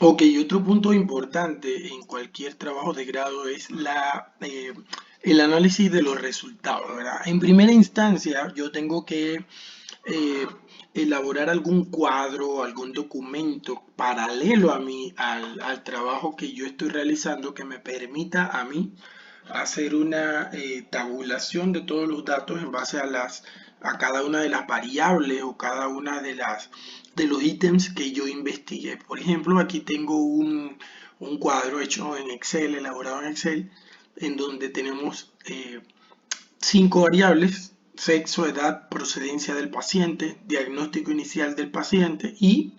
Ok, y otro punto importante en cualquier trabajo de grado es el análisis de los resultados, ¿verdad? En primera instancia, yo tengo que eh, elaborar algún cuadro, algún documento paralelo a mí, al trabajo que yo estoy realizando que me permita a mí hacer una tabulación de todos los datos en base a cada una de las variables o cada una de los ítems que yo investigué. Por ejemplo, aquí tengo un cuadro hecho en Excel, elaborado en Excel, en donde tenemos 5 variables: sexo, edad, procedencia del paciente, diagnóstico inicial del paciente y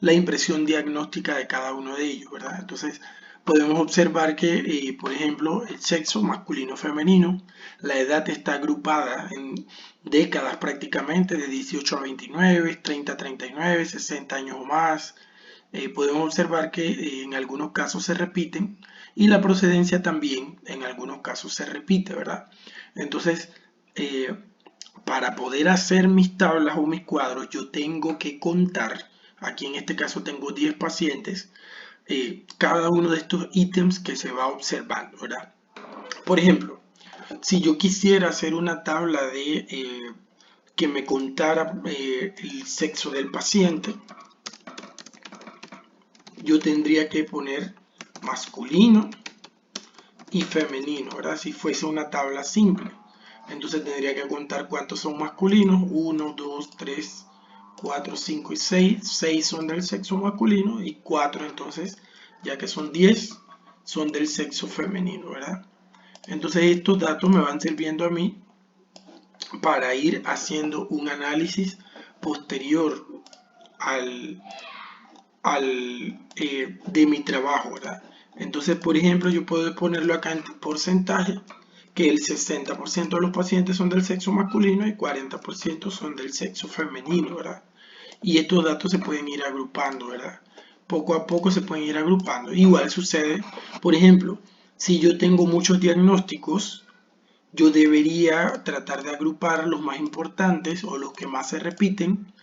la impresión diagnóstica de cada uno de ellos, ¿verdad? Entonces, podemos observar que, por ejemplo, el sexo masculino femenino, la edad está agrupada en décadas prácticamente, de 18 a 29, 30 a 39, 60 años o más. Podemos observar que en algunos casos se repiten y la procedencia también en algunos casos se repite, ¿verdad? Entonces, eh, para poder hacer mis tablas o mis cuadros, yo tengo que contar, aquí en este caso tengo 10 pacientes, cada uno de estos ítems que se va observando, ¿verdad? Por ejemplo, si yo quisiera hacer una tabla de que me contara el sexo del paciente, yo tendría que poner masculino y femenino, ¿verdad? Si fuese una tabla simple. Entonces tendría que contar cuántos son masculinos: 1, 2, 3, 4, 5 y 6. 6 son del sexo masculino y 4 entonces, ya que son 10, son del sexo femenino, ¿verdad? Entonces estos datos me van sirviendo a mí para ir haciendo un análisis posterior al, de mi trabajo, ¿verdad? Entonces, por ejemplo, yo puedo ponerlo acá en porcentaje, que el 60% de los pacientes son del sexo masculino y 40% son del sexo femenino, ¿verdad? Y estos datos se pueden ir agrupando, ¿verdad? Poco a poco se pueden ir agrupando. Igual sucede, por ejemplo, si yo tengo muchos diagnósticos, yo debería tratar de agrupar los más importantes o los que más se repiten,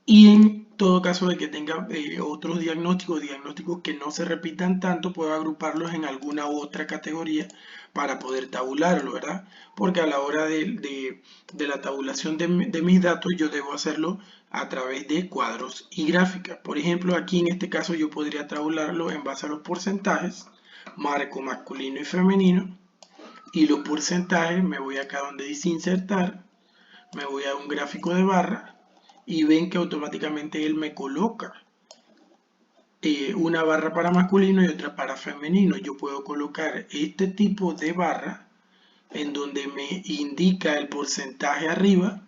y en todo caso de que tenga otros diagnósticos que no se repitan tanto, puedo agruparlos en alguna otra categoría para poder tabularlo, ¿verdad? Porque a la hora de la tabulación de mis datos, yo debo hacerlo a través de cuadros y gráficas. Por ejemplo, aquí en este caso yo podría tabularlo en base a los porcentajes, marco masculino y femenino, y los porcentajes me voy acá donde dice insertar, me voy a un gráfico de barra y ven que automáticamente él me coloca una barra para masculino y otra para femenino. Yo puedo colocar este tipo de barra en donde me indica el porcentaje arriba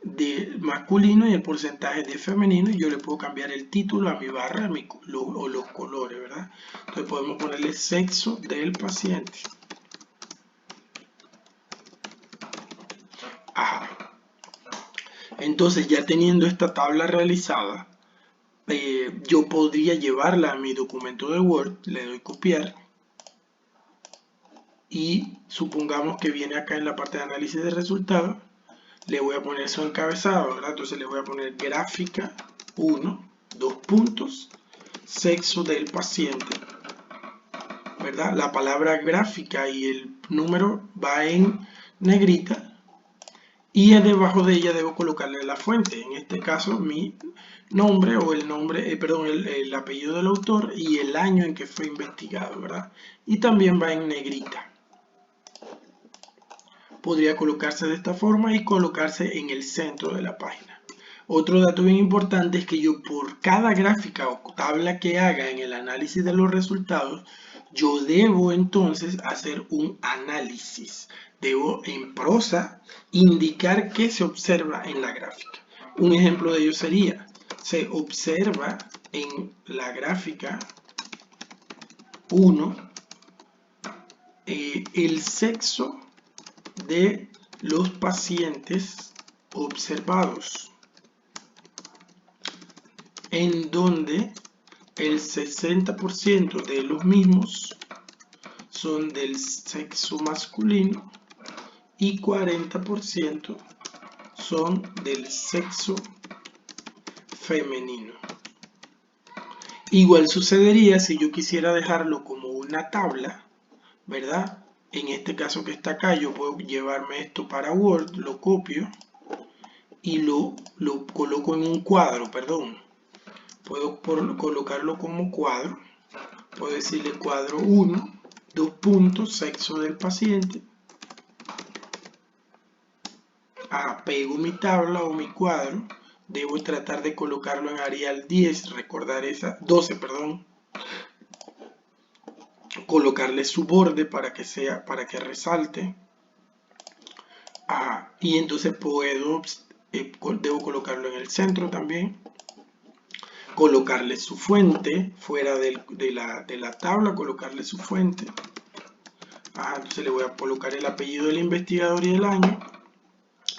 de masculino y el porcentaje de femenino, y yo le puedo cambiar el título a mi barra o los colores, ¿verdad? Entonces podemos ponerle sexo del paciente. Ajá. Entonces, ya teniendo esta tabla realizada, yo podría llevarla a mi documento de Word, le doy copiar y supongamos que viene acá en la parte de análisis de resultados, le voy a poner su encabezado, ¿verdad? Entonces le voy a poner gráfica 1, 2 puntos, sexo del paciente, ¿verdad? La palabra gráfica y el número va en negrita, y debajo de ella debo colocarle la fuente, en este caso mi nombre o el nombre, perdón, el apellido del autor y el año en que fue investigado, ¿verdad? Y también va en negrita. Podría colocarse de esta forma y colocarse en el centro de la página. Otro dato bien importante es que yo, por cada gráfica o tabla que haga en el análisis de los resultados, yo debo entonces hacer un análisis. Debo en prosa indicar qué se observa en la gráfica. Un ejemplo de ello sería: se observa en la gráfica 1 el sexo de los pacientes observados, en donde el 60% de los mismos son del sexo masculino y 40% son del sexo femenino. Igual sucedería si yo quisiera dejarlo como una tabla, ¿verdad? En este caso que está acá, yo puedo llevarme esto para Word, lo copio y lo coloco en un cuadro, perdón. Puedo colocarlo como cuadro. Puedo decirle cuadro 1, 2 puntos, sexo del paciente. Pego mi tabla o mi cuadro. Debo tratar de colocarlo en Arial 10, recordar esa, 12, perdón. Colocarle su borde para que resalte. Y entonces debo colocarlo en el centro también. Colocarle su fuente fuera de la tabla, colocarle su fuente. Entonces le voy a colocar el apellido del investigador y el año.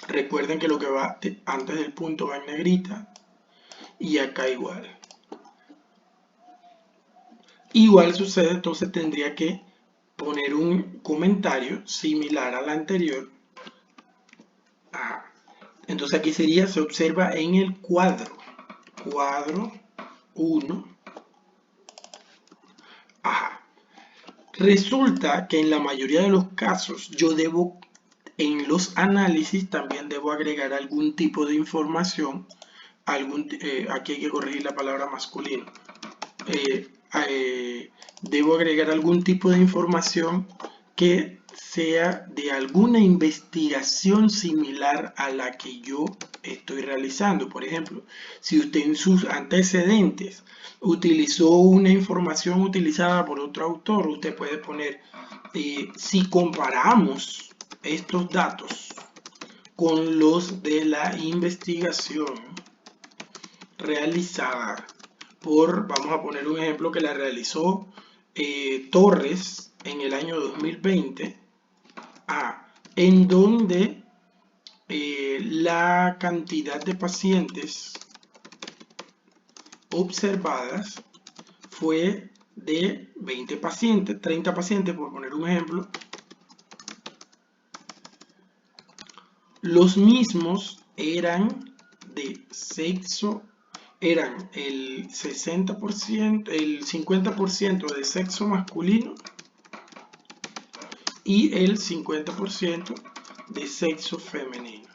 Recuerden que lo que va antes del punto va en negrita. Y acá igual. Igual sucede, entonces tendría que poner un comentario similar al anterior. Entonces aquí sería, se observa en el cuadro. Cuadro 1. Resulta que en la mayoría de los casos yo debo, en los análisis también debo agregar algún tipo de información. Aquí hay que corregir la palabra masculino. Debo agregar algún tipo de información que sea de alguna investigación similar a la que yo estoy realizando. Por ejemplo, si usted en sus antecedentes utilizó una información utilizada por otro autor, usted puede poner, si comparamos estos datos con los de la investigación realizada vamos a poner un ejemplo que la realizó Torres en el año 2020, en donde la cantidad de pacientes observadas fue de 20 pacientes, 30 pacientes, por poner un ejemplo. Los mismos eran de sexo, eran el 60%, el 50% de sexo masculino y el 50% de sexo femenino.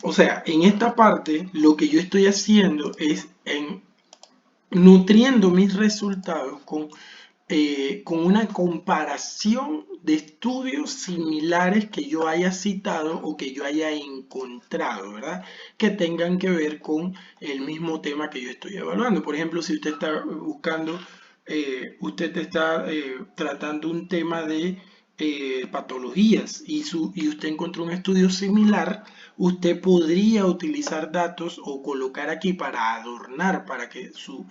O sea, en esta parte lo que yo estoy haciendo es nutriendo mis resultados con una comparación de estudios similares que yo haya citado o que yo haya encontrado, ¿verdad? Que tengan que ver con el mismo tema que yo estoy evaluando. Por ejemplo, si usted está buscando, usted está tratando un tema de patologías y usted encontró un estudio similar, usted podría utilizar datos o colocar aquí para adornar, para que su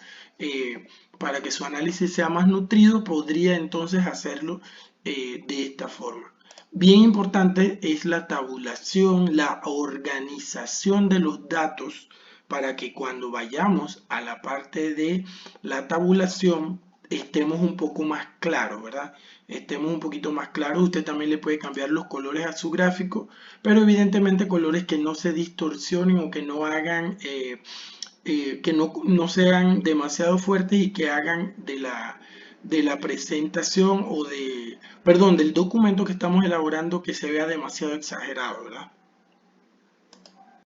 análisis sea más nutrido, podría entonces hacerlo de esta forma. Bien importante es la tabulación, la organización de los datos para que cuando vayamos a la parte de la tabulación estemos un poco más claros, ¿verdad? Estemos un poquito más claros. Usted también le puede cambiar los colores a su gráfico, pero evidentemente colores que no se distorsionen o que no hagan que no sean demasiado fuertes y que hagan de la presentación o del documento que estamos elaborando que se vea demasiado exagerado, ¿verdad?